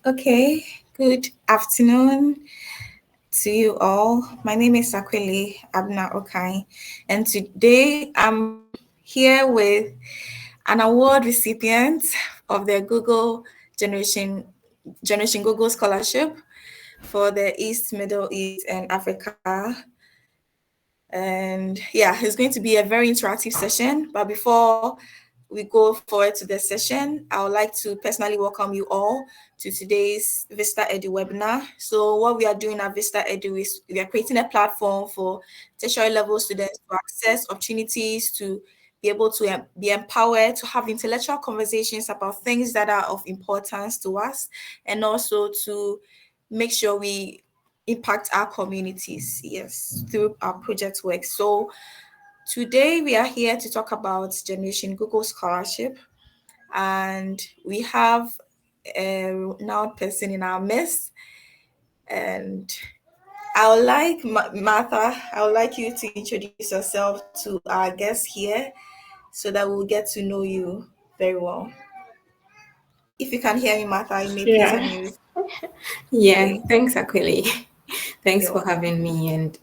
Okay, good afternoon to you all. My name is Sakwele Abna Okai, and today I'm here with an award recipient of the Generation Google Scholarship for the East, Middle East, and Africa. And yeah, it's going to be a very interactive session. But before we go forward to the session, I would like to personally welcome you all to today's ViztaEdu webinar. So what we are doing at ViztaEdu is we are creating a platform for tertiary level students to access opportunities to be able to be empowered to have intellectual conversations about things that are of importance to us, and also to make sure we impact our communities, yes, through our project work. So today we are here to talk about Generation Google Scholarship, and we have a renowned person in our midst. And I would like Martha, I would like you to introduce yourself to our guests here so that we'll get to know you very well. If you can hear me, Martha, you may please Yeah, unmute. yeah. Okay. Thanks, Aquile. Thanks You're for welcome. having me, and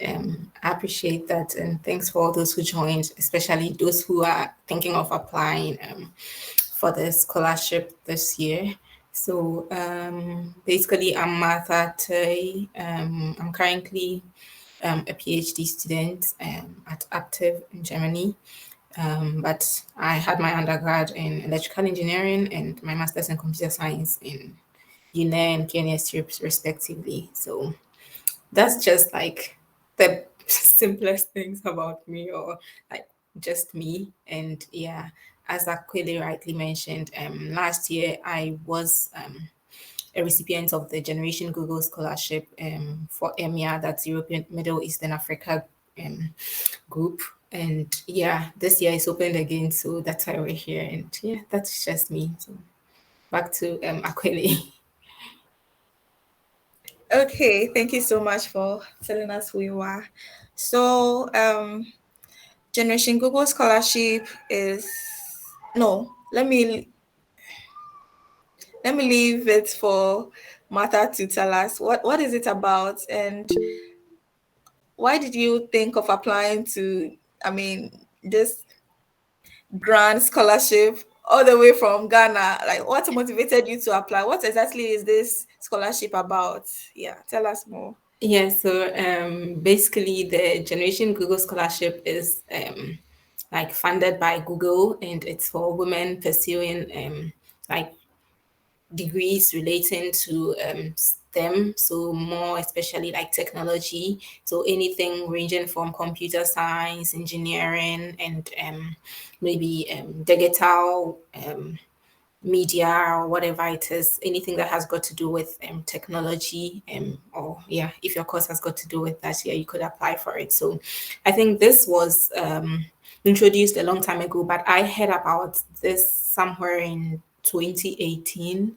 I appreciate that. And thanks for all those who joined, especially those who are thinking of applying for the scholarship this year. So basically, I'm Martha Teiko. I'm currently a PhD student at Active in Germany. But I had my undergrad in electrical engineering and my master's in computer science in UNE and KNUST respectively. So that's just like the simplest things about me, or like just me. And yeah, as Aquile rightly mentioned, last year I was a recipient of the Generation Google Scholarship for EMEA, that's European Middle Eastern Africa um, group. And yeah, this year it's opened again, so that's why we're here. And yeah, that's just me. So back to Aquile. Okay, thank you so much for telling us who you are. So, Generation Google Scholarship is no. Let me leave it for Martha to tell us what is it about, and why did you think of applying to, I mean, this grand scholarship all the way from Ghana? Like, what motivated you to apply? What exactly is this scholarship about? Yeah, tell us more. Yeah, so basically, the Generation Google Scholarship is like funded by Google, and it's for women pursuing like degrees relating to STEM, so more especially like technology. So anything ranging from computer science, engineering, and maybe digital media or whatever it is, anything that has got to do with technology, or yeah, if your course has got to do with that, yeah, you could apply for it. So I think this was introduced a long time ago, but I heard about this somewhere in 2018,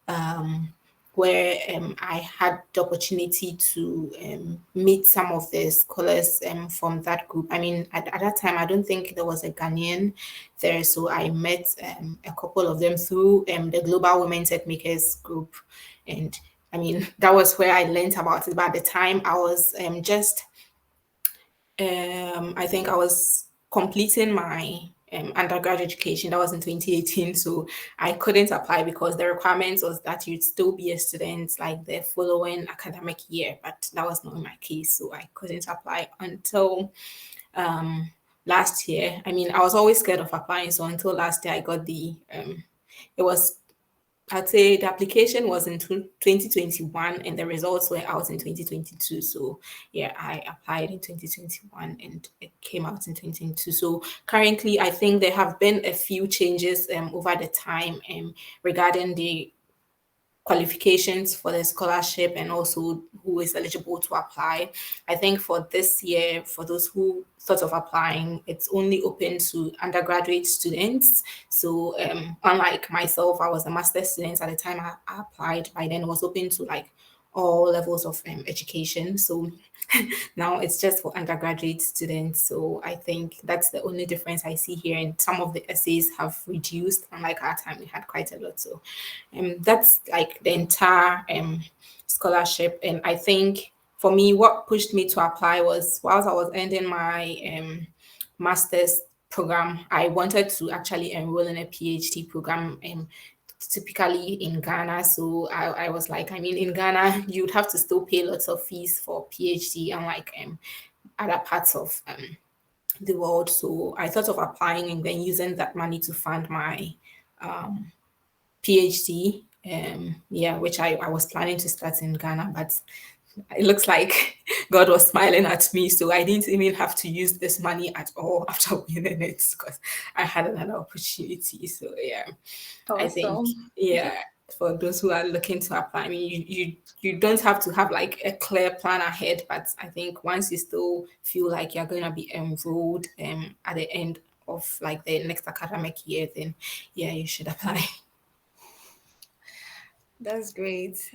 um, where I had the opportunity to meet some of the scholars from that group. I mean, at that time, I don't think there was a Ghanaian there, so I met a couple of them through the Global Women Tech Makers group. And I mean, that was where I learned about it. But at the time, I was I think I was completing my undergraduate education. That was in 2018. So I couldn't apply because the requirements was that you'd still be a student like the following academic year. But that was not my case. So I couldn't apply until last year. I mean, I was always scared of applying. So until last year, I got it was I'd say the application was in 2021 and the results were out in 2022. So, yeah, I applied in 2021 and it came out in 2022. So, currently, I think there have been a few changes over the time regarding the qualifications for the scholarship and also who is eligible to apply. I think for this year, for those who thought of applying, it's only open to undergraduate students. So unlike myself, I was a master's student at the time I applied. By then, it was open to like all levels of education. So now it's just for undergraduate students. So I think that's the only difference I see here. And some of the essays have reduced, unlike our time, we had quite a lot. So that's like the entire scholarship. And I think for me, what pushed me to apply was whilst I was ending my master's program, I wanted to actually enroll in a PhD program. Typically in Ghana. So I was like, I mean, in Ghana, you'd have to still pay lots of fees for PhD, unlike other parts of the world. So I thought of applying and then using that money to fund my PhD. Yeah, which I was planning to start in Ghana, but it looks like God was smiling at me, so I didn't even have to use this money at all after winning it because I had another opportunity. So yeah, I think Awesome. yeah, for those who are looking to apply, I mean, you don't have to have like a clear plan ahead, but I think once you still feel like you're going to be enrolled at the end of like the next academic year, then yeah, you should apply. That's great.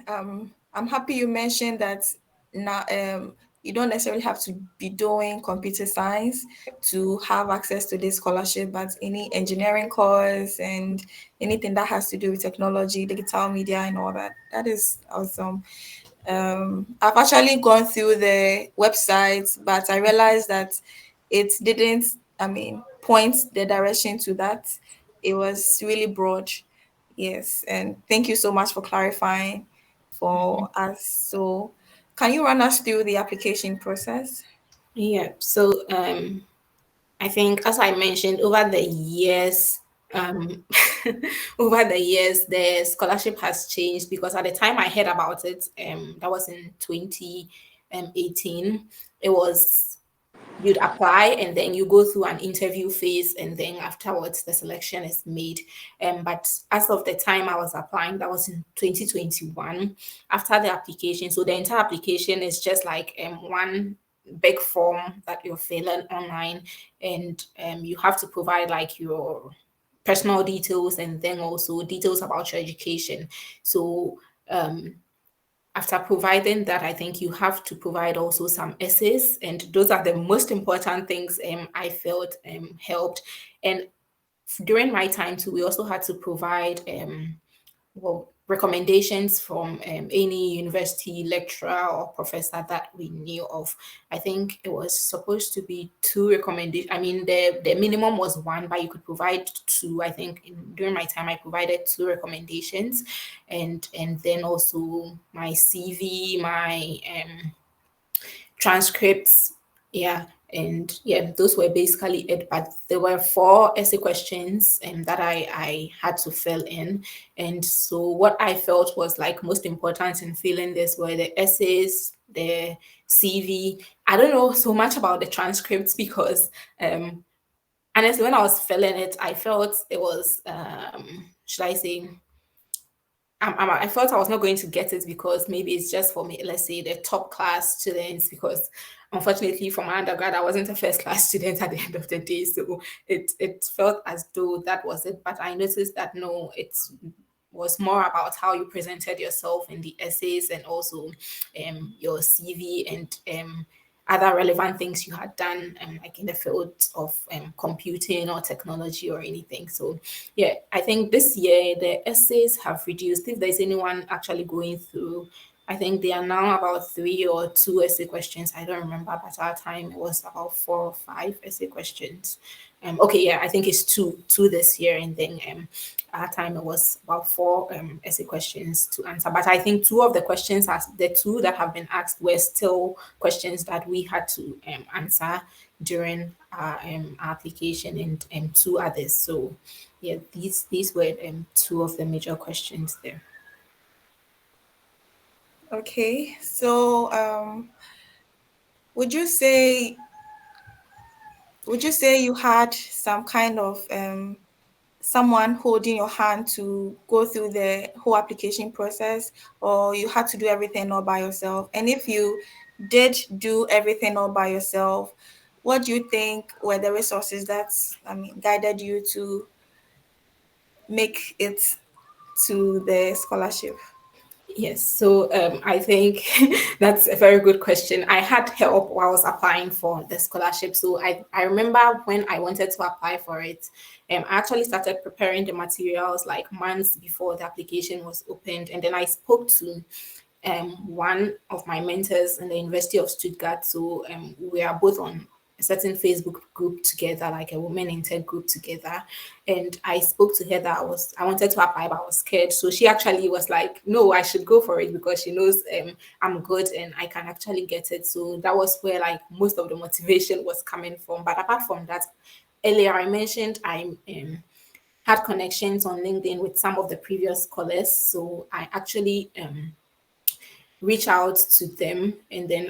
I'm happy you mentioned that now you don't necessarily have to be doing computer science to have access to this scholarship, but any engineering course and anything that has to do with technology, digital media, and all that. That is awesome. I've actually gone through the website, but I realized that it didn't, I mean, point the direction to that. It was really broad. Yes, and thank you so much for clarifying for us. So, can you run us through the application process? Yeah. So I think, as I mentioned, over the years, um, over the years, the scholarship has changed because at the time I heard about it, that was in 2018. It was you'd apply and then you go through an interview phase and then afterwards the selection is made. But as of the time I was applying, that was in 2021. After the application, so the entire application is just like one big form that you're filling online, and you have to provide like your personal details and then also details about your education. So after providing that, I think you have to provide also some essays, and those are the most important things I felt helped. And during my time too, we also had to provide well, recommendations from any university lecturer or professor that we knew of. I think it was supposed to be two recommendations. I mean, the minimum was one, but you could provide two. I think during my time, I provided two recommendations, and then also my CV, my transcripts. Yeah. And yeah, those were basically it. But there were four essay questions that I had to fill in. And so what I felt was like most important in filling this were the essays, the CV. I don't know so much about the transcripts because honestly, when I was filling it, I felt it was should I say I felt I was not going to get it because maybe it's just for me, let's say the top class students, because unfortunately for my undergrad, I wasn't a first class student at the end of the day. So it felt as though that was it. But I noticed that no, it was more about how you presented yourself in the essays and also your CV and other relevant things you had done, like in the field of computing or technology or anything. So yeah, I think this year the essays have reduced. If there's anyone actually going through, I think they are now about three or two essay questions. I don't remember, but at our time it was about four or five essay questions. Okay, yeah, I think it's two this year, and then our time it was about four essay questions to answer. But I think two of the questions, as the two that have been asked, were still questions that we had to answer during our application, and two others. So yeah, these were two of the major questions there. Okay, so would you say you had some kind of someone holding your hand to go through the whole application process, or you had to do everything all by yourself? And if you did do everything all by yourself, what do you think were the resources that, I mean, guided you to make it to the scholarship? Yes, so I think that's a very good question. I had help while I was applying for the scholarship. So I remember when I wanted to apply for it, I actually started preparing the materials like months before the application was opened. And then I spoke to one of my mentors in the University of Stuttgart. So we are both on a certain Facebook group together, like a women in tech group together. And I spoke to her that I wanted to apply, but I was scared. So she actually was like, "No, I should go for it because she knows I'm good and I can actually get it." So that was where like most of the motivation was coming from. But apart from that, earlier I mentioned I had connections on LinkedIn with some of the previous scholars. So I actually reach out to them, and then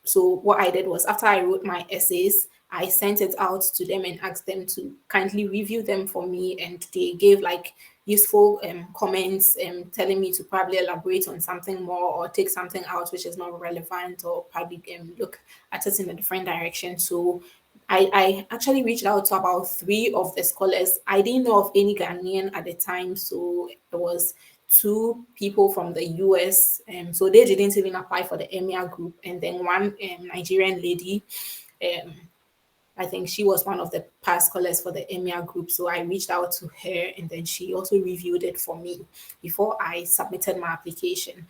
so what I did was after I wrote my essays, I sent it out to them and asked them to kindly review them for me, and they gave like useful comments telling me to probably elaborate on something more or take something out which is not relevant, or probably look at it in a different direction. So I actually reached out to about three of the scholars. I didn't know of any Ghanaian at the time, so it was two people from the US. So they didn't even apply for the EMEA group, and then one Nigerian lady. Um, I think she was one of the past scholars for the EMEA group. So I reached out to her, and then she also reviewed it for me before I submitted my application.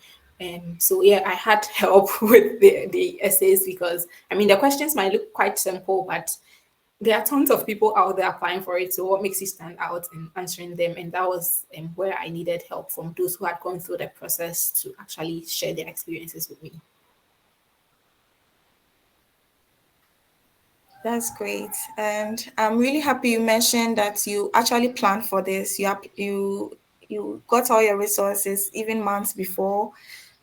So yeah, I had help with the essays because I mean the questions might look quite simple, but there are tons of people out there applying for it. So what makes you stand out in answering them? And that was where I needed help from those who had gone through the process to actually share their experiences with me. That's great, and I'm really happy you mentioned that you actually planned for this. You got all your resources even months before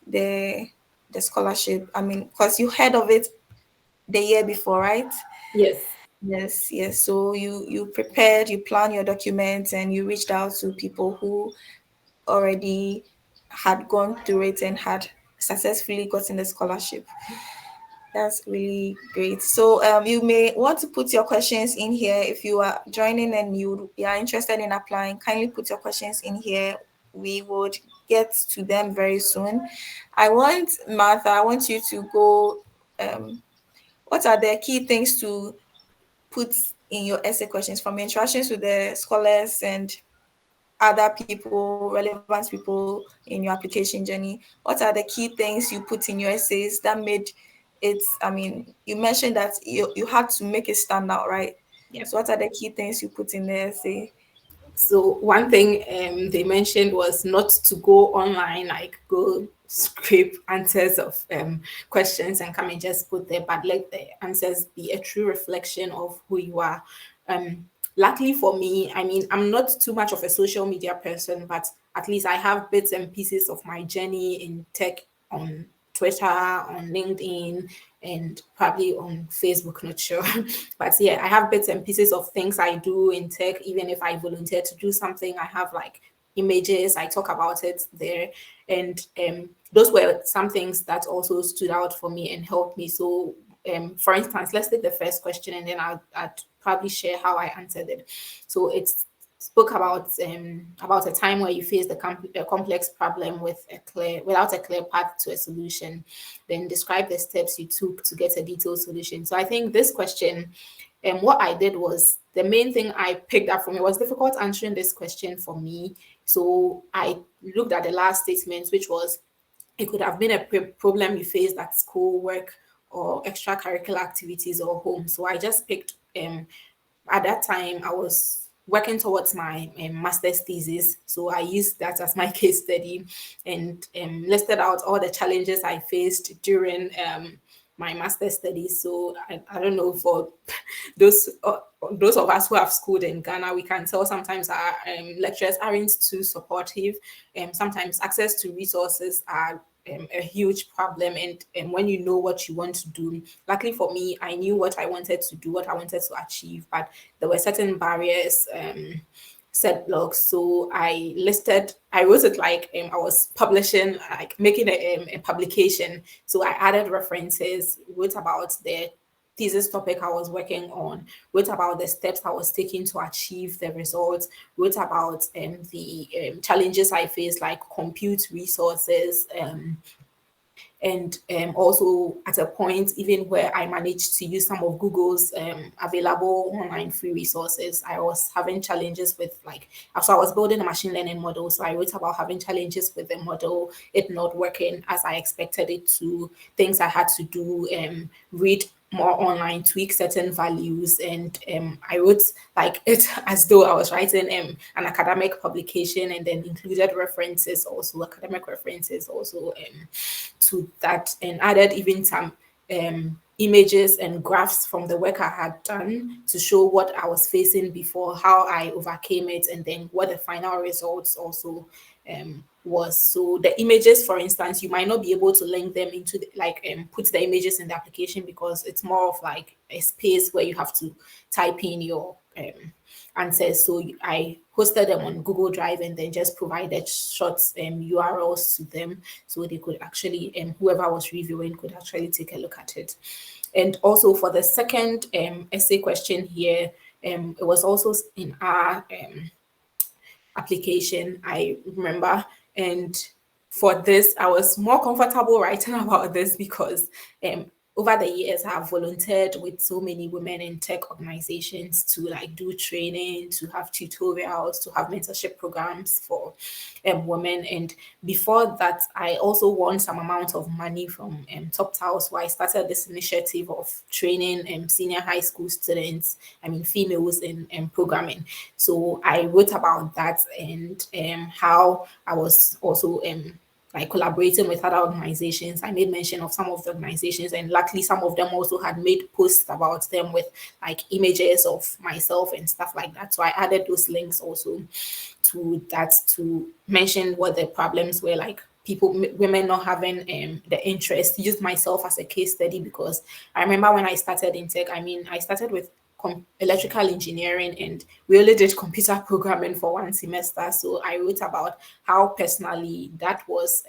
the the scholarship. I mean, because you heard of it the year before, right? Yes. Yes, yes. So you prepared, you planned your documents, and you reached out to people who already had gone through it and had successfully gotten the scholarship. That's really great. So you may want to put your questions in here if you are joining and you are interested in applying. Kindly put your questions in here. We would get to them very soon. I want Martha. I want you to go. What are the key things to put in your essay questions from your interactions with the scholars and other people, relevant people in your application journey? What are the key things you put in your essays that made it? I mean, you mentioned that you had to make it stand out, right? Yeah. So, what are the key things you put in the essay? So one thing they mentioned was not to go online, like go scrape answers of questions and come and just put there, but let the answers be a true reflection of who you are. Luckily for me, I mean, I'm not too much of a social media person, but at least I have bits and pieces of my journey in tech on Twitter, on LinkedIn, and probably on Facebook, not sure. But yeah, I have bits and pieces of things I do in tech. Even if I volunteer to do something, I have like images, I talk about it there. And those were some things that also stood out for me and helped me. So for instance, let's take the first question and then I'd probably share how I answered it. So it's spoke about a time where you faced a complex problem without a clear path to a solution. Then describe the steps you took to get a detailed solution. So I think this question, and what I did was the main thing I picked up from it was difficult answering this question for me. So I looked at the last statement, which was it could have been a problem you faced at school, work, or extracurricular activities or home. So I just picked at that time I was working towards my master's thesis, so I used that as my case study and listed out all the challenges I faced during my master's studies. So I don't know, for those uh, those of us who have schooled in Ghana, we can tell sometimes our lecturers aren't too supportive, and sometimes access to resources are a huge problem. And when you know what you want to do, luckily for me, I knew what I wanted to do, what I wanted to achieve, but there were certain barriers, set blocks. So I wrote it like I was publishing, like making a publication. So I added references, wrote about the thesis topic I was working on, wrote about the steps I was taking to achieve the results, wrote about the challenges I faced, like compute resources, and also at a point even where I managed to use some of Google's available online free resources. I was having challenges with, like, so I was building a machine learning model, so I wrote about having challenges with the model, it not working as I expected it to, things I had to do, read more online, tweak certain values, and I wrote like it as though I was writing an academic publication, and then included references, also academic references, also to that, and added even some images and graphs from the work I had done to show what I was facing before, how I overcame it, and then what the final results also was. So the images, for instance, you might not be able to link them into put the images in the application because it's more of like a space where you have to type in your answers. So I hosted them on Google Drive and then just provided short URLs to them so they could actually, whoever was reviewing could actually take a look at it. And also for the second essay question here, it was also in our application, I remember. And for this, I was more comfortable writing about this because over the years, I've volunteered with so many women in tech organizations to like do training, to have tutorials, to have mentorship programs for women. And before that, I also won some amount of money from Top Tiles, where I started this initiative of training senior high school students, I mean females in programming. So I wrote about that and how I was also like collaborating with other organizations. I made mention of some of the organizations, and luckily some of them also had made posts about them with like images of myself and stuff like that. So I added those links also to that to mention what the problems were, like people, women not having the interest. Used myself as a case study because I remember when I started in tech, I mean, I started with electrical engineering and we only did computer programming for one semester. So I wrote about how personally that was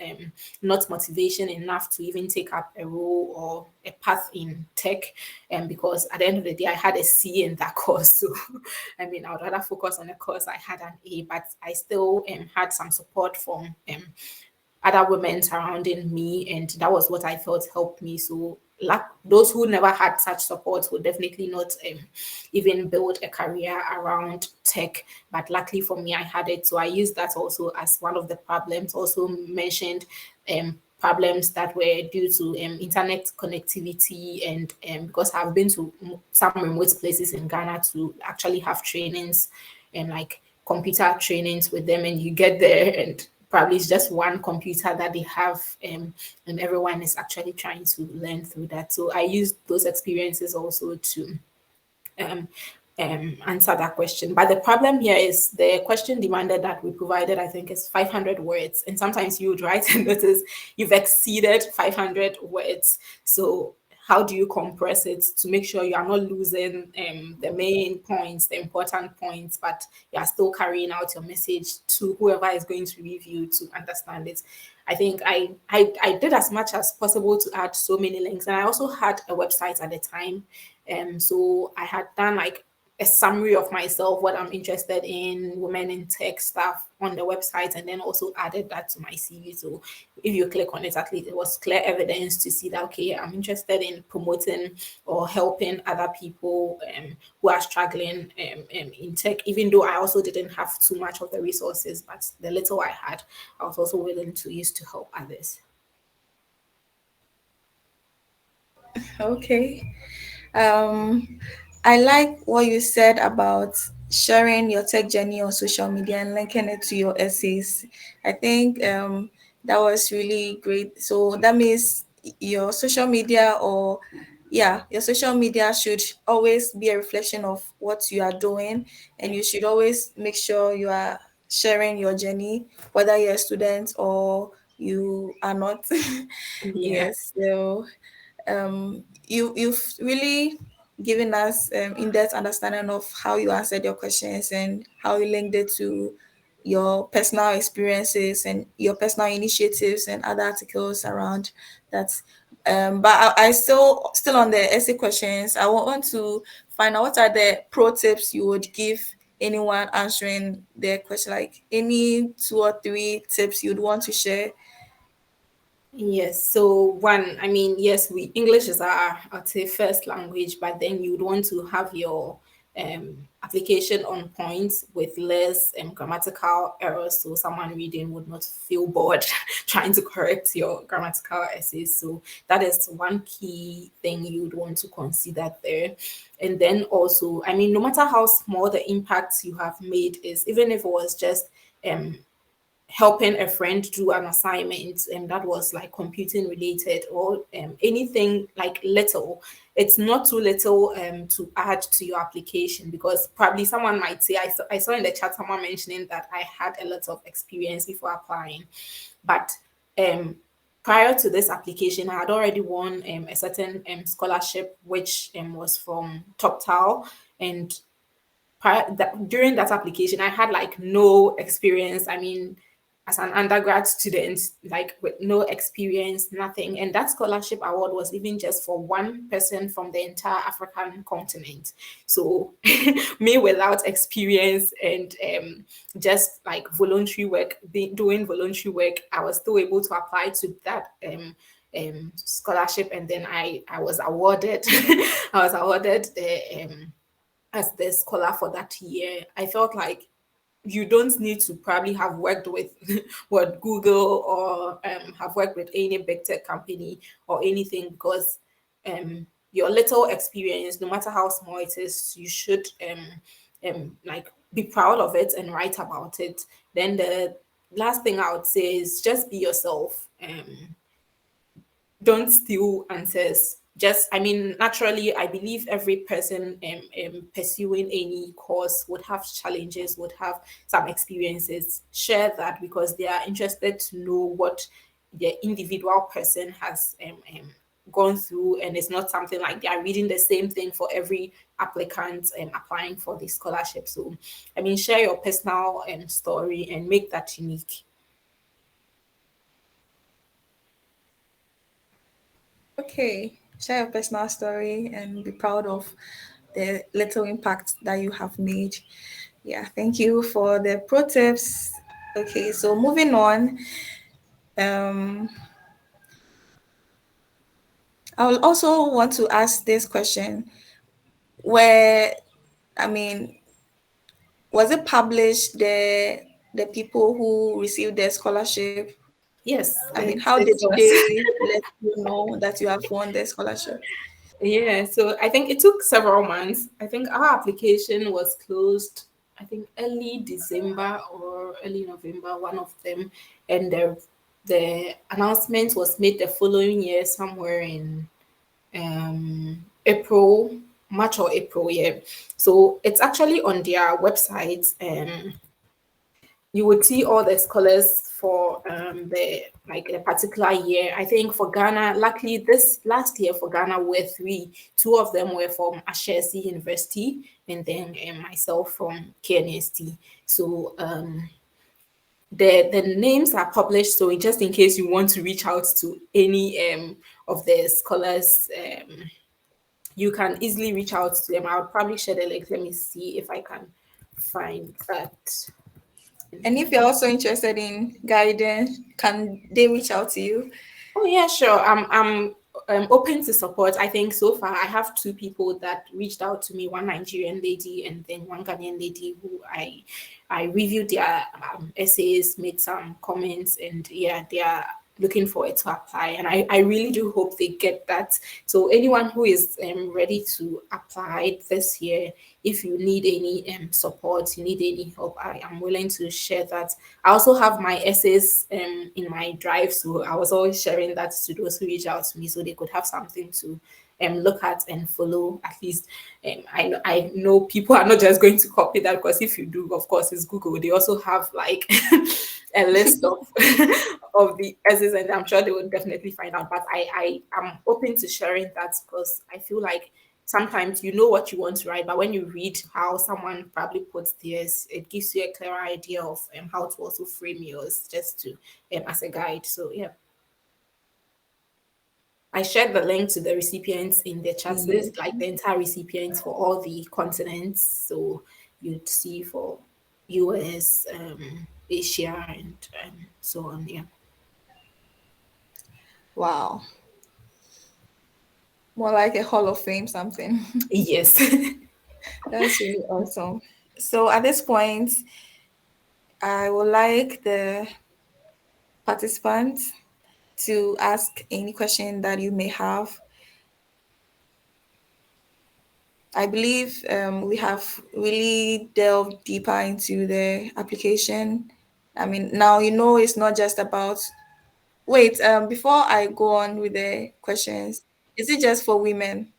not motivation enough to even take up a role or a path in tech. And because at the end of the day, I had a C in that course. So I mean, I would rather focus on a course I had an A, but I still had some support from other women surrounding me, and that was what I felt helped me. So those who never had such support would definitely not even build a career around tech, but luckily for me I had it, so I used that also as one of the problems. Also mentioned problems that were due to internet connectivity, and because I've been to some remote places in Ghana to actually have trainings and like computer trainings with them, and you get there and probably it's just one computer that they have, and everyone is actually trying to learn through that. So I used those experiences also to um, answer that question. But the problem here is the question demanded that we provided, I think, is 500 words. And sometimes you would write and notice you've exceeded 500 words. So how do you compress it to make sure you are not losing the main points, the important points, but you are still carrying out your message to whoever is going to review to understand it? I think I did as much as possible to add so many links. And I also had a website at the time. So I had done like a summary of myself, what I'm interested in, women in tech stuff on the website, and then also added that to my CV. So if you click on it, at least it was clear evidence to see that, okay, I'm interested in promoting or helping other people who are struggling in tech, even though I also didn't have too much of the resources, but the little I had, I was also willing to use to help others. Okay. I like what you said about sharing your tech journey on social media and linking it to your essays. I think that was really great. So that means your social media, or yeah, your social media should always be a reflection of what you are doing, and you should always make sure you are sharing your journey, whether you're a student or you are not. Yeah. Yes. So you've really given us in-depth understanding of how you answered your questions and how you linked it to your personal experiences and your personal initiatives and other articles around that. But I still on the essay questions. I want to find out what are the pro tips you would give anyone answering their question, like any 2 or 3 tips you'd want to share. Yes. So one, I mean, yes, we English is our, I'd say, first language, but then you'd want to have your application on point with less grammatical errors, so someone reading would not feel bored trying to correct your grammatical essays. So that is one key thing you'd want to consider there. And then also, I mean, no matter how small the impact you have made is, even if it was just um helping a friend do an assignment and that was like computing related, or anything like little, it's not too little to add to your application, because probably someone might say, I saw in the chat someone mentioning that I had a lot of experience before applying, but um prior to this application I had already won a certain scholarship, which was from Top Tile. And during that application, I had like no experience. I mean, as an undergrad student, like with no experience, nothing. And that scholarship award was even just for one person from the entire African continent. So, me without experience and just like voluntary work, doing voluntary work, I was still able to apply to that scholarship. And then I was awarded, I was awarded the as the scholar for that year. I felt like you don't need to probably have worked with what Google, or have worked with any big tech company or anything, because your little experience, no matter how small it is, you should like be proud of it and write about it. Then the last thing I would say is just be yourself. Don't steal answers. Just, I mean, naturally, I believe every person pursuing any course would have challenges, would have some experiences. Share that, because they are interested to know what the individual person has gone through, and it's not something like they are reading the same thing for every applicant applying for the scholarship. So, I mean, share your personal story and make that unique. Okay, share your personal story and be proud of the little impact that you have made. Yeah, thank you for the pro tips. Okay, so moving on. Um, I will also want to ask this question: where, I mean, was it published the people who received their scholarship? Yes, I mean, it, how it did was. they let you know that you have won the scholarship? Yeah, so I think it took several months. I think our application was closed, I think early December or early November, one of them. And the announcement was made the following year, somewhere in April, March or April, yeah. So it's actually on their website. You would see all the scholars for the like a particular year. I think for Ghana, luckily this last year for Ghana were three. Two of them were from Ashesi University, and then myself from KNUST. So the names are published. So just in case you want to reach out to any of the scholars, you can easily reach out to them. I'll probably share the link. Let me see if I can find that. And if you're also interested in guidance, can they reach out to you? Oh yeah, sure. I'm open to support. I think so far I have two people that reached out to me, one Nigerian lady and then one Ghanaian lady who I reviewed their essays, made some comments, and yeah, they are looking forward to apply. And I really do hope they get that. So anyone who is ready to apply this year, if you need any support, you need any help, I am willing to share that. I also have my essays in my drive, so I was always sharing that to those who reach out to me, so they could have something to look at and follow. At least I know people are not just going to copy that, because if you do, of course, it's Google. They also have like a list of of the essays, and I'm sure they will definitely find out. But I am open to sharing that, because I feel like sometimes you know what you want to write, but when you read how someone probably puts theirs, it gives you a clearer idea of how to also frame yours, just to as a guide. So yeah, I shared the link to the recipients in the chat Yeah. list, like the entire recipients for all the continents. So you'd see for US, Asia, and so on. Yeah. Wow. More like a Hall of Fame something. Yes. That's really awesome. So at this point, I would like the participants to ask any question that you may have. I believe we have really delved deeper into the application. I mean, now it's not just about. Wait, before I go on with the questions, is it just for women?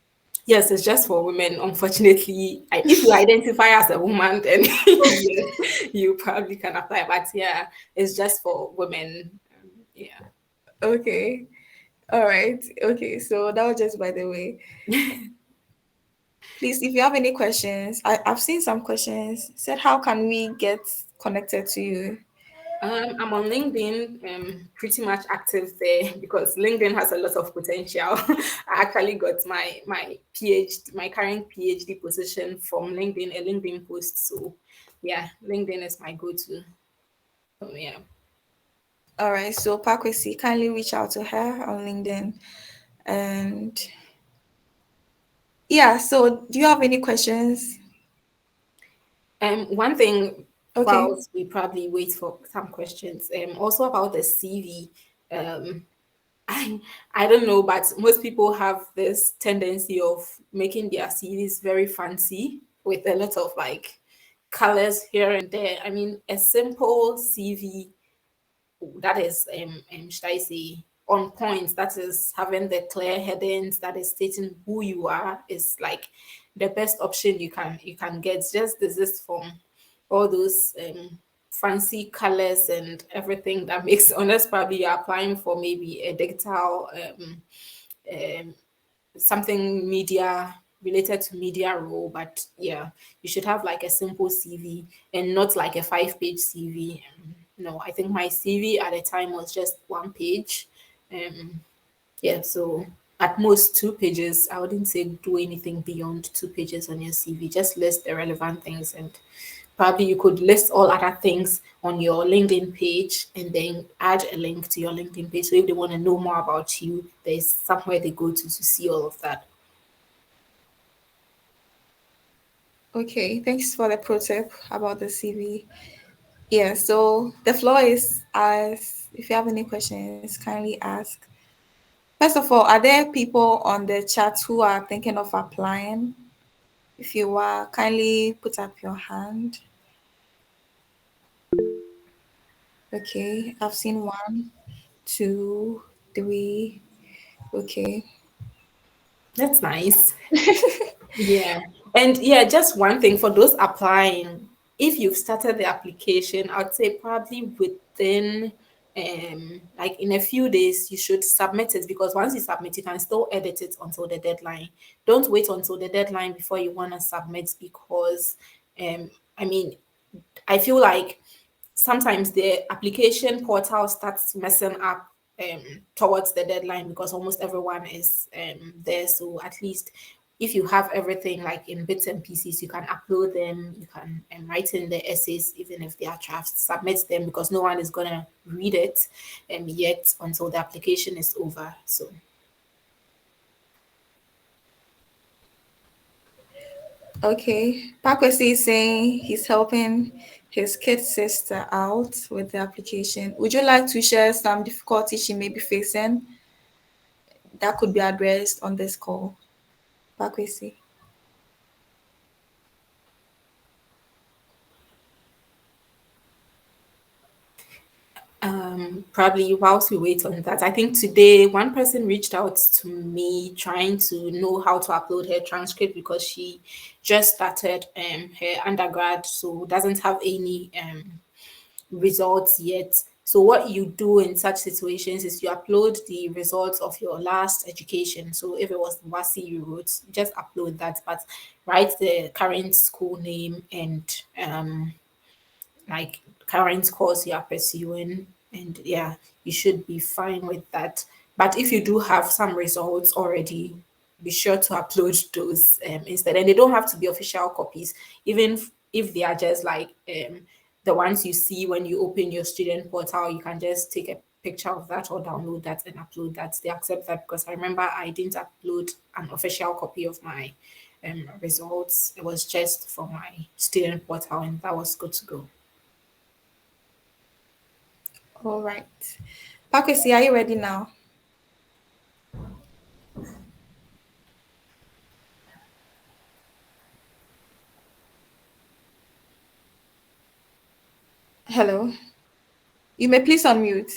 Yes, it's just for women. Unfortunately, if you identify as a woman, then yes, you probably can apply. But yeah, it's just for women. Yeah. Okay. All right. Okay. So that was just by the way. Please, if you have any questions, I've seen some questions. Said, how can we get connected to you? I'm on LinkedIn, pretty much active there because LinkedIn has a lot of potential. I actually got my PhD, my current PhD position from LinkedIn, a LinkedIn post. So yeah, LinkedIn is my go-to. Yeah. All right. So Pakwesi, kindly reach out to her on LinkedIn. And yeah, so do you have any questions? One thing, Okay. whilst we probably wait for some questions, also about the CV. Um, I I don't know, but most people have this tendency of making their CVs very fancy with a lot of like colors here and there. I mean, a simple CV that is should I say on point, that is having the clear headings, that is stating who you are, is like the best option you can get. Just desist from all those fancy colors and everything that makes, unless probably you're applying for maybe a digital um, something media related to media role. But yeah, you should have like a simple CV and not like a 5-page CV. No, I think my CV at the time was just 1 page. Yeah, so at most 2 pages. I wouldn't say do anything beyond 2 pages on your CV. Just list the relevant things, and probably you could list all other things on your LinkedIn page and then add a link to your LinkedIn page. So if they want to know more about you, there's somewhere they go to see all of that. Okay. Thanks for the pro tip about the CV. Yeah. So the floor is as if you have any questions, kindly ask. First of all, are there people on the chat who are thinking of applying? If you are, kindly put up your hand. Okay, I've seen one, two, three. Okay. That's nice. Yeah. And yeah, just one thing for those applying, if you've started the application, I'd say probably within like in a few days you should submit it, because once you submit you can still edit it until the deadline. Don't wait until the deadline before you want to submit, because I mean, I feel like sometimes the application portal starts messing up towards the deadline, because almost everyone is there. So at least if you have everything like in bits and pieces, you can upload them, you can write in the essays, even if they are drafts, submit them, because no one is going to read it yet until the application is over. So Okay. Pakwesi is saying he's helping his kid sister out with the application. Would you like to share some difficulties she may be facing that could be addressed on this call? Pakwesi. probably whilst we wait on that, I think today one person reached out to me trying to know how to upload her transcript, because she just started her undergrad, so doesn't have any results yet. So what you do in such situations is you upload the results of your last education. So if it was WASI you wrote, just upload that, but write the current school name and like current course you are pursuing, and yeah, you should be fine with that. But if you do have some results already, be sure to upload those instead, and they don't have to be official copies, even if they are just like the ones you see when you open your student portal. You can just take a picture of that or download that and upload that. They accept that, because I remember I didn't upload an official copy of my results. It was just from my student portal, and that was good to go. All right. Pakwesi, are you ready now? Hello. You may please unmute.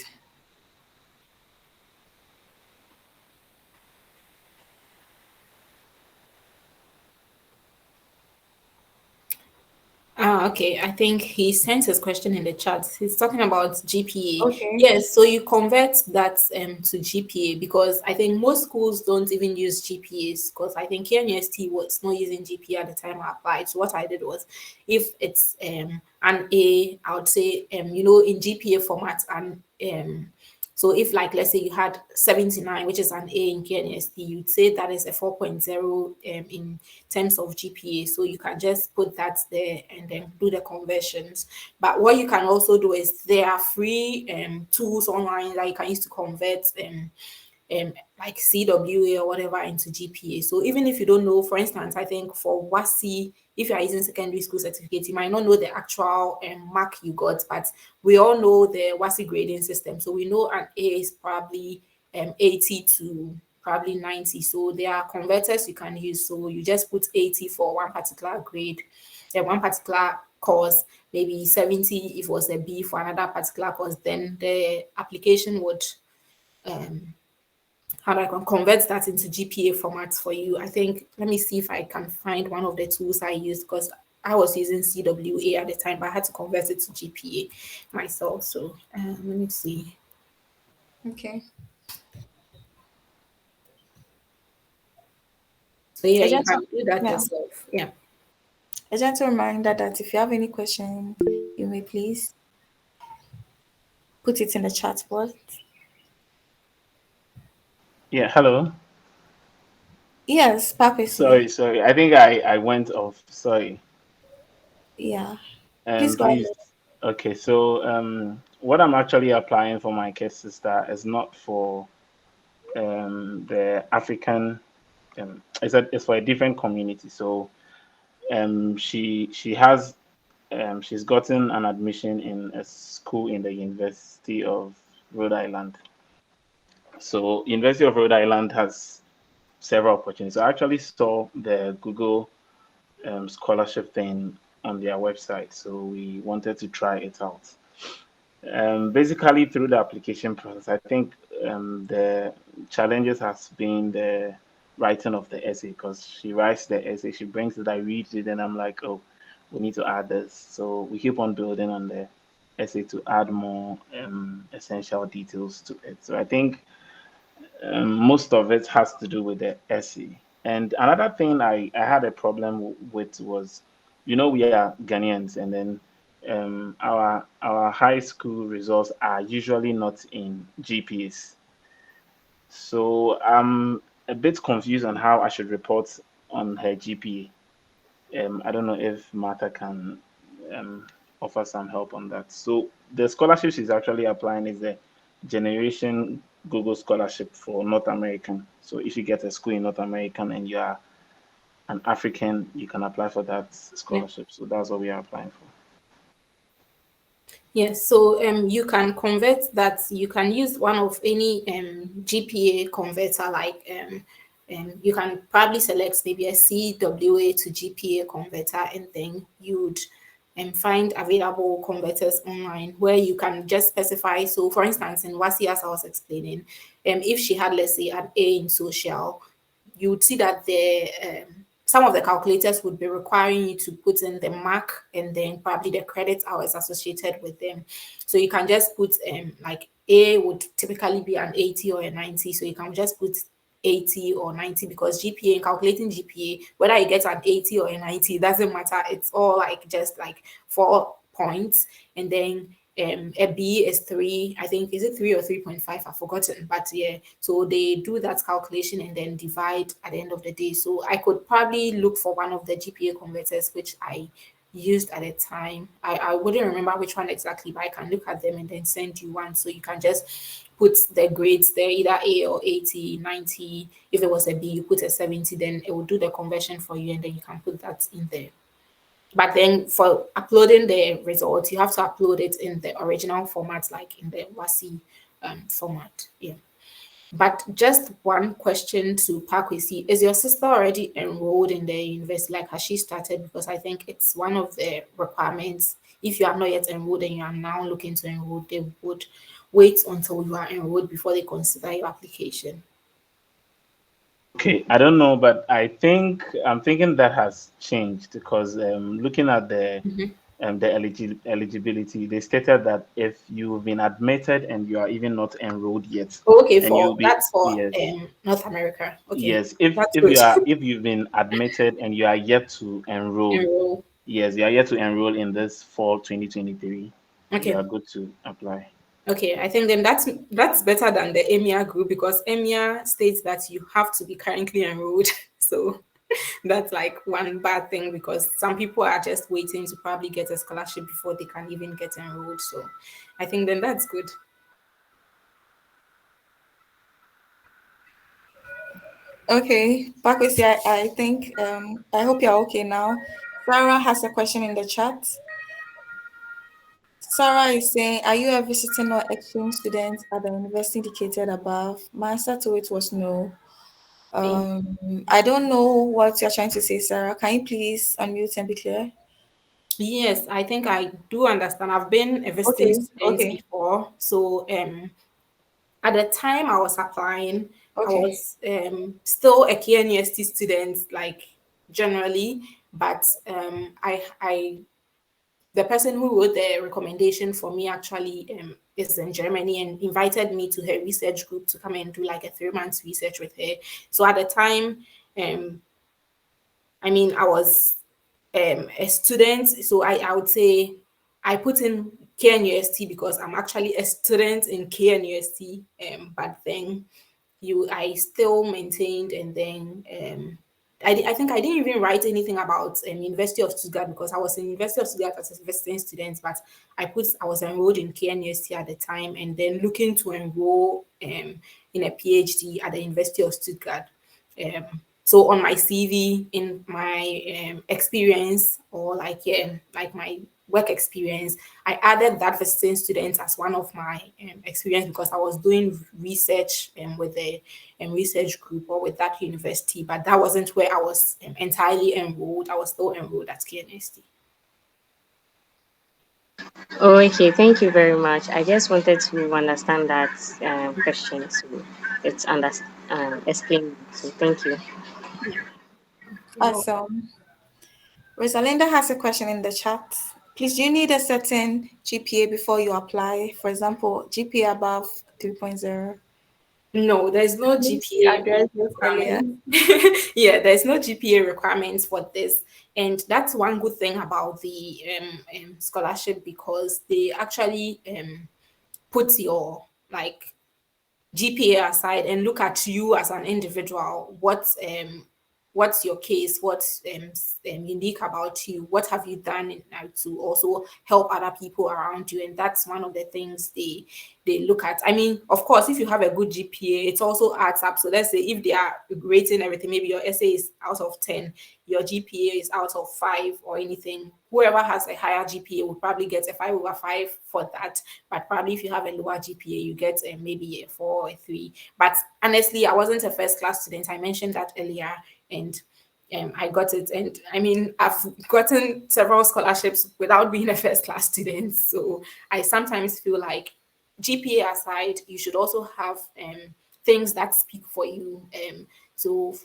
Okay. I think he sent his question in the chat. He's talking about GPA. Okay. Yes, so you convert that to GPA, because I think most schools don't even use GPAs, because I think KNUST was not using GPA at the time I applied. So what I did was, if it's an A, I would say in GPA format, and so if, like, let's say you had 79, which is an A in KNST, you'd say that is a 4.0 in terms of GPA. So you can just put that there and then do the conversions. But what you can also do is, there are free tools online that you can use to convert like CWA or whatever into GPA. So even if you don't know, for instance, I think for WASI, if you are using secondary school certificate, you might not know the actual mark you got, but we all know the WASI grading system. So we know an A is probably 80 to probably 90. So there are converters you can use. So you just put 80 for one particular grade, one particular course, maybe 70 if it was a B for another particular course, then the application would how I can convert that into GPA formats for you. I think, let me see if I can find one of the tools I used, because I was using CWA at the time, but I had to convert it to GPA myself. So let me see. Okay. So yeah, A you gentle, can do that yeah. yourself. Yeah. A gentle reminder that if you have any question, you may please put it in the chat box. Yeah, hello. Yes, Pakwesi. Sorry. I think I went off. Sorry. Yeah. Please go Please. ahead. Okay, so what I'm actually applying for my kid sister is not for the African. It's for a different community. So she has she's gotten an admission in a school in the University of Rhode Island. So University of Rhode Island has several opportunities. So I actually saw the Google scholarship thing on their website. So we wanted to try it out. Basically, through the application process, I think the challenges has been the writing of the essay, because she writes the essay, she brings it, I read it, and I'm like, oh, we need to add this. So we keep on building on the essay to add more essential details to it. So I think most of it has to do with the essay. And another thing I had a problem with was, we are Ghanaians, and then our high school results are usually not in GPAs. So I'm a bit confused on how I should report on her GPA. I don't know if Martha can um, offer some help on that. So the scholarship she's actually applying is the Generation Google Scholarship for North American. So if you get a school in North American and you are an African, you can apply for that Yeah. scholarship. So that's what we are applying for. Yes, so you can convert that. You can use one of any GPA converter, like you can probably select maybe a CWA to GPA converter, and then you'd find available converters online where you can just specify. So, for instance, in Wasi, as I was explaining, if she had, let's say, an A in social, you would see that the some of the calculators would be requiring you to put in the mark and then probably the credit hours associated with them. So you can just put like A would typically be an 80 or a 90. So you can just put 80 or 90 because GPA, in calculating GPA, whether you get an 80 or a 90, it doesn't matter. It's all like just like 4 points. And then a B is 3. I think, is it 3 or 3.5? I've forgotten. But yeah, so they do that calculation and then divide at the end of the day. So I could probably look for one of the GPA converters, which I used at the time. I wouldn't remember which one exactly, but I can look at them and then send you one. So you can just put the grades there, either A or 80, 90. If it was a B, you put a 70, then it will do the conversion for you and then you can put that in there. But then for uploading the results, you have to upload it in the original format, like in the WASI format. Yeah. But just one question to Pakwesi. Is your sister already enrolled in the university? Like, has she started? Because I think it's one of the requirements. If you are not yet enrolled and you are now looking to enroll, they would wait until you are enrolled before they consider your application. Okay, I don't know, but I'm thinking that has changed because looking at the eligibility, they stated that if you've been admitted and you are even not enrolled yet, Okay, and you'll be that's for yes, North America. Okay, yes. If that's if good. you are if you've been admitted and you are yet to enroll, Enroll. yes, you are yet to enroll in this fall 2023, you Okay. are good to apply. Okay, I think then that's better than the EMEA group because EMEA states that you have to be currently enrolled. So that's like one bad thing because some people are just waiting to probably get a scholarship before they can even get enrolled. So I think then that's good. Okay, Pakwesi, I think I hope you're okay now. Sarah has a question in the chat. Sarah is saying, are you a visiting or exchange student at the university indicated above? My answer to it was no. I don't know what you're trying to say, Sarah. Can you please unmute and be clear? Yes, I think I do understand. I've been a visiting Okay, student okay, before. So at the time I was applying, I okay, was still a KNUST student, like generally, but I the person who wrote the recommendation for me actually is in Germany and invited me to her research group to come and do like a 3 months research with her. So at the time, um, I mean, I was a student, so I would say I put in KNUST because I'm actually a student in KNUST. But then I still maintained, and then I think I didn't even write anything about University of Stuttgart because I was in University of Stuttgart as a visiting student, but I was enrolled in KNUST at the time, and then looking to enroll in a PhD at the University of Stuttgart. So on my CV, in my experience, or like yeah, like my work experience, I added that visiting student as one of my experience because I was doing research with the research group or with that university, but that wasn't where I was entirely enrolled. I was still enrolled at KNST. Oh, okay, thank you very much. I just wanted to understand that question, so it's explained. So thank you. awesome. Rosalinda has a question in the chat. Please, do you need a certain GPA before you apply? For example, GPA above 3.0. No, there's no She GPA addressed this earlier. requirement. Yeah, there's no GPA requirements for this. And that's one good thing about the scholarship because they actually put your like GPA aside and look at you as an individual. What's your case? What's unique about you? What have you done to also help other people around you? And that's one of the things they look at. I mean, of course, if you have a good GPA, it also adds up. So let's say if they are rating everything, maybe your essay is out of 10, your GPA is out of 5 or anything. Whoever has a higher GPA will probably get a 5/5 for that. But probably if you have a lower GPA, you get maybe a 4 or a 3. But honestly, I wasn't a first class student. I mentioned that earlier, and I got it. And I mean, I've gotten several scholarships without being a first class student. So I sometimes feel like GPA aside, you should also have things that speak for you. So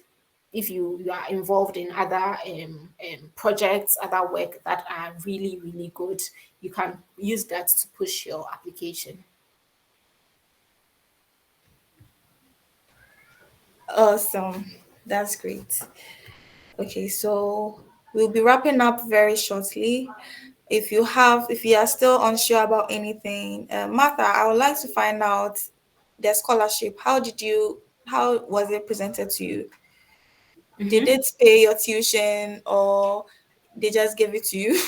if you are involved in other projects, other work that are really, really good, you can use that to push your application. Awesome. That's great. Okay, so we'll be wrapping up very shortly. If you are still unsure about anything, Martha, I would like to find out the scholarship. How was it presented to you? Did it pay your tuition or they just gave it to you?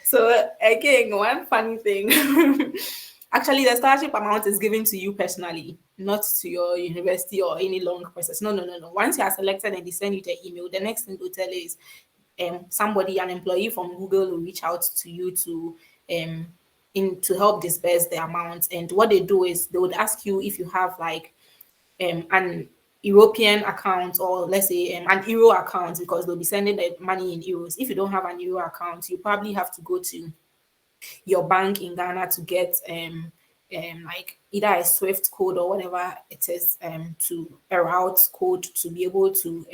So again, one funny thing. Actually, the scholarship amount is given to you personally, not to your university or any long process. No, no, no, no. Once you are selected and they send you the email, the next thing they'll tell you is somebody, an employee from Google, will reach out to you to help disperse the amount. And what they do is they would ask you if you have like an European account, or let's say an Euro account, because they'll be sending the money in euros. If you don't have an Euro account, you probably have to go to your bank in Ghana to get like either a Swift code or whatever it is, to a route code to be able to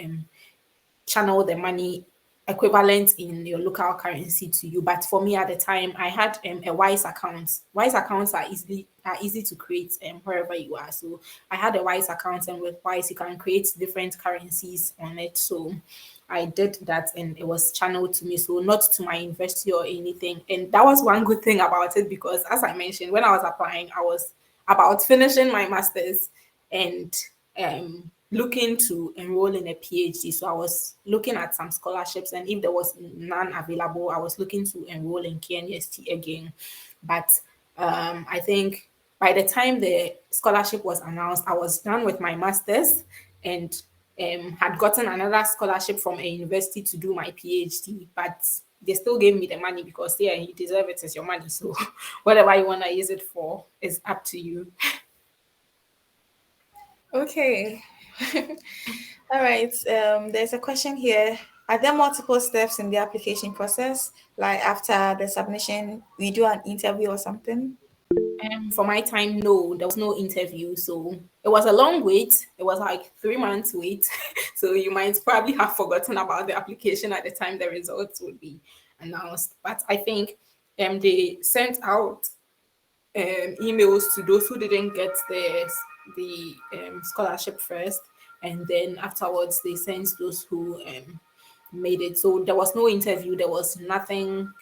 channel the money equivalent in your local currency to you. But for me at the time, I had a Wise account. Wise accounts are easy to create wherever you are. So I had a Wise account, and with Wise you can create different currencies on it. So I did that, and it was channeled to me, so not to my university or anything. And that was one good thing about it, because as I mentioned, when I was applying, I was about finishing my master's and looking to enroll in a PhD. So I was looking at some scholarships, and if there was none available, I was looking to enroll in KNUST again. But I think by the time the scholarship was announced, I was done with my master's and had gotten another scholarship from a university to do my PhD. But they still gave me the money because, yeah, you deserve it, it's your money. So whatever you want to use it for is up to you. Okay. All right. There's a question here. Are there multiple steps in the application process? Like after the submission, we do an interview or something? For my time, no, there was no interview. So it was a long wait. It was like 3 months wait. So you might probably have forgotten about the application at the time the results would be announced. But I think they sent out emails to those who didn't get the scholarship first, and then afterwards they sent those who made it. So there was no interview, there was nothing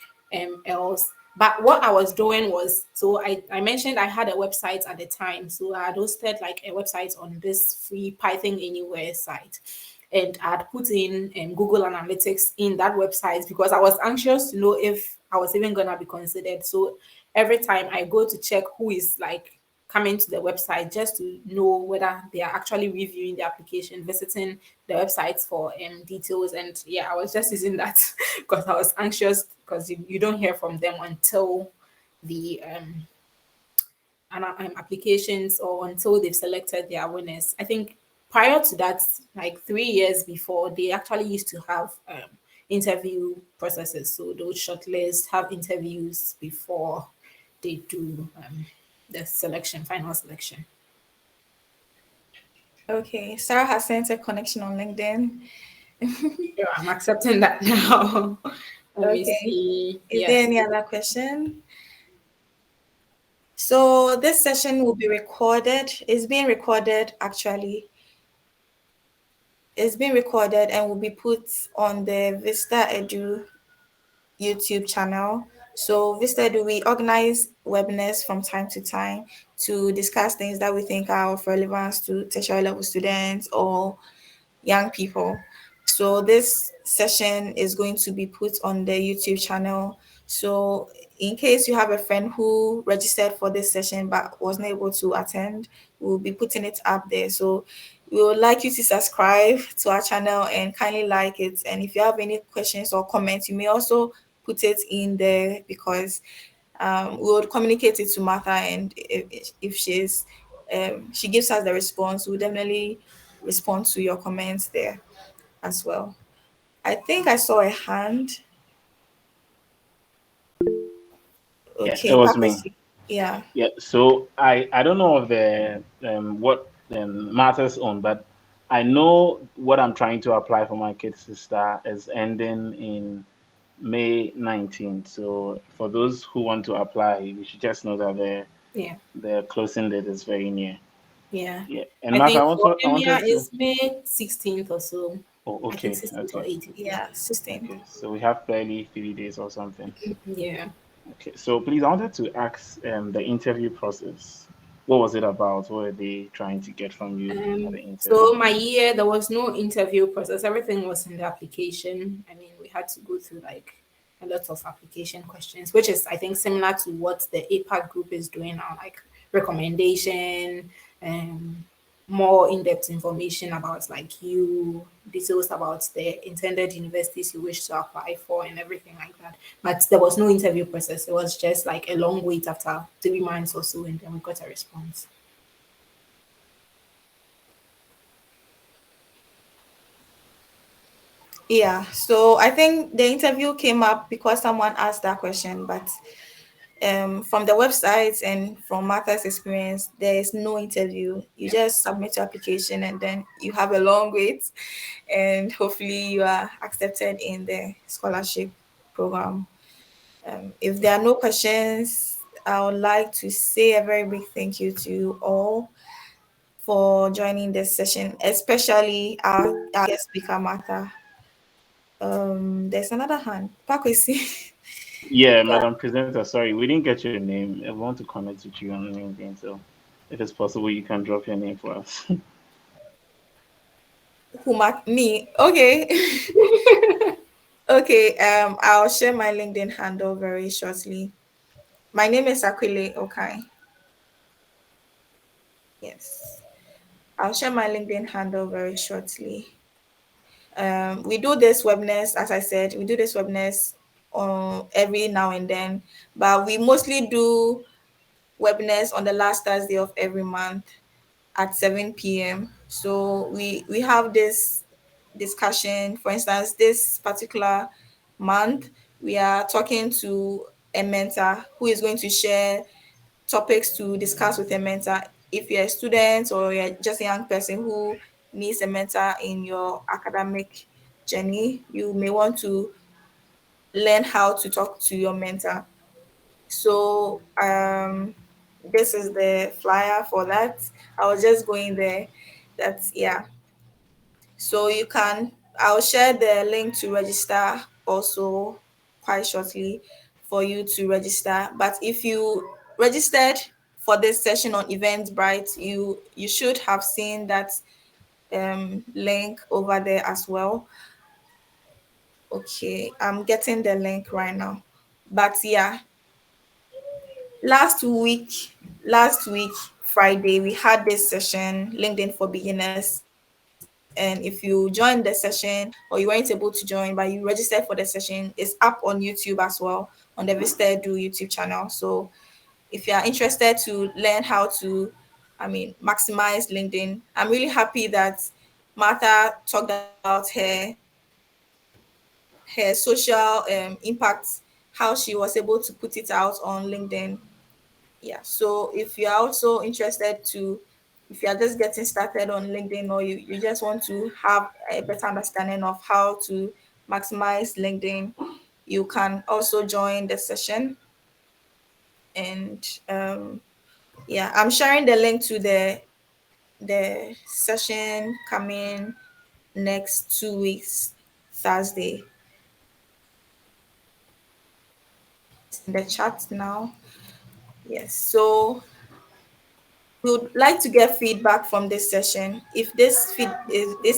else. But what I was doing was, so I mentioned I had a website at the time. So I had hosted like a website on this free Python Anywhere site. And I'd put in Google Analytics in that website because I was anxious to know if I was even going to be considered. So every time I go to check who is like coming to the website, just to know whether they are actually reviewing the application, visiting the websites for details. And yeah, I was just using that because I was anxious, because you don't hear from them until the applications, or until they've selected their winners. I think prior to that, like 3 years before, they actually used to have interview processes. So those shortlist have interviews before they do the final selection. Okay. Sarah has sent a connection on LinkedIn. Yeah, I'm accepting that now. Let me Okay. see. Is there any other question? So this session will be recorded. It's being recorded actually. It's being recorded and will be put on the ViztaEdu YouTube channel. So ViztaEdu, we organize webinars from time to time to discuss things that we think are of relevance to tertiary level students or young people. So this session is going to be put on the YouTube channel. So in case you have a friend who registered for this session but wasn't able to attend, we'll be putting it up there. So we would like you to subscribe to our channel and kindly like it. And if you have any questions or comments, you may also put it in there, because we would communicate it to Martha, and if she gives us the response, we'll definitely respond to your comments there as well. I think I saw a hand. Yeah, Okay, it was me. Papacy. Yeah. Yeah, so I don't know of the what Martha's on, but I know what I'm trying to apply for my kid sister is ending in May 19th. So for those who want to apply, you should just know that Yeah. the closing date is very near. Yeah. Yeah. And I Martha, think for I EMEA wanted to. is May 16th or so. Oh, I think okay, 16th or okay, 18th. Yeah. Yeah, 16. okay. So we have barely 3 days or something. Yeah. Okay. So please, I wanted to ask the interview process. What was it about? What were they trying to get from you at the interview? So my year, there was no interview process. Everything was in the application. I mean, we had to go through like a lot of application questions, which is I think similar to what the APAC group is doing now, like recommendation, um, more in-depth information about like you, details about the intended universities you wish to apply for and everything like that. But there was no interview process. It was just like a long wait after 3 months or so, and then we got a response. Yeah, so I think the interview came up because someone asked that question, but from the website and from Martha's experience, there is no interview. You just submit your application and then you have a long wait, and hopefully you are accepted in the scholarship program. If there are no questions, I would like to say a very big thank you to you all for joining this session, especially our guest speaker, Martha. There's another hand. Pakwesi. Yeah, Madam Presenter, sorry, we didn't get your name. I want to connect with you on LinkedIn, so if it's possible, you can drop your name for us. Me. Okay. Okay. I'll share my LinkedIn handle very shortly. My name is Aquile Okay. Yes. I'll share my LinkedIn handle very shortly. We do this webinars, as I said, we do this webinars every now and then, but we mostly do webinars on the last Thursday of every month at 7 p.m. So we have this discussion. For instance, this particular month, we are talking to a mentor who is going to share topics to discuss with a mentor. If you're a student or you're just a young person who needs a mentor in your academic journey, you may want to learn how to talk to your mentor. So this is the flyer for that. I was just going there. That's yeah. So you can I'll share the link to register also quite shortly for you to register. But if you registered for this session on Eventbrite, you should have seen that link over there as well. Okay, I'm getting the link right now. But yeah, last week Friday we had this session LinkedIn for beginners, and if you joined the session or you weren't able to join but you registered for the session, it's up on YouTube as well, on the ViztaEdu YouTube channel. So if you are interested to learn how to maximize LinkedIn, I'm really happy that Martha talked about her social impact, how she was able to put it out on LinkedIn. Yeah, so if you're also interested to, if you're just getting started on LinkedIn, or you just want to have a better understanding of how to maximize LinkedIn, you can also join the session. And yeah, I'm sharing the link to the session coming next 2 weeks Thursday. It's in the chat now. Yes, so we would like to get feedback from this session. If this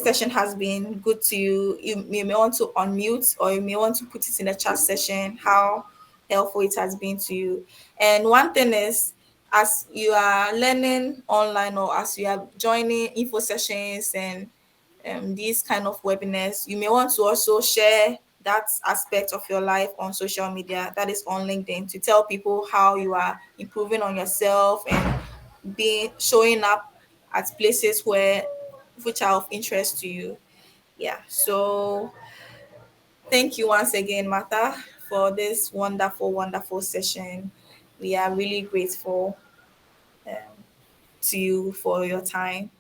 session has been good to you, you may want to unmute, or you may want to put it in the chat session how helpful it has been to you. And one thing is, as you are learning online or as you are joining info sessions and these kind of webinars, you may want to also share that aspect of your life on social media, that is on LinkedIn, to tell people how you are improving on yourself and being showing up at places which are of interest to you. Yeah, so thank you once again, Martha, for this wonderful session. We are really grateful to you for your time.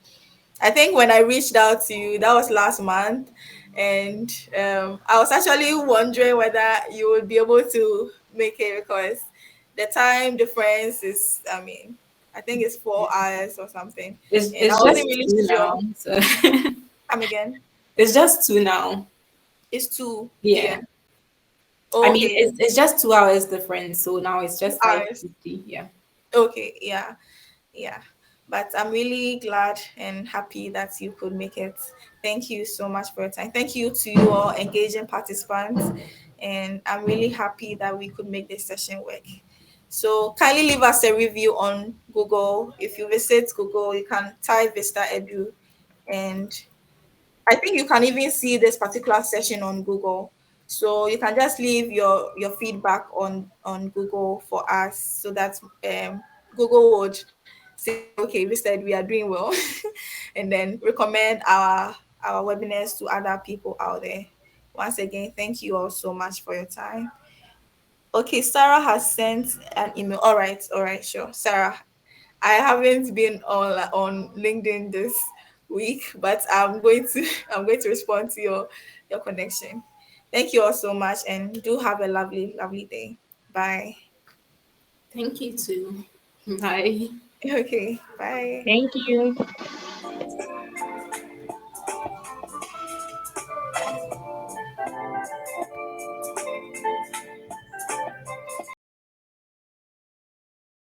I think when I reached out to you, that was last month, and I was actually wondering whether you would be able to make it because the time difference is, I mean, I think it's 4 hours or something, and I It's wasn't just really two sure. now. So Come again? it's just two now. It's 2 Yeah. p.m. I mean, Okay, it's just 2 hours difference. So now it's two just hours. 5:50. Yeah. Okay, yeah. Yeah, but I'm really glad and happy that you could make it. Thank you so much for your time. Thank you to you all engaging participants, and I'm really happy that we could make this session work. So kindly leave us a review on Google. If you visit Google, you can type ViztaEdu, and I think you can even see this particular session on Google. So you can just leave your feedback on Google for us so that Google would say, okay, we said we are doing well, and then recommend our webinars to other people out there. Once again, thank you all so much for your time. Okay, Sarah has sent an email. All right, sure. Sarah, I haven't been on LinkedIn this week, but I'm going to respond to your connection. Thank you all so much, and do have a lovely day. Bye. Thank you too. Bye. Okay, bye. Thank you.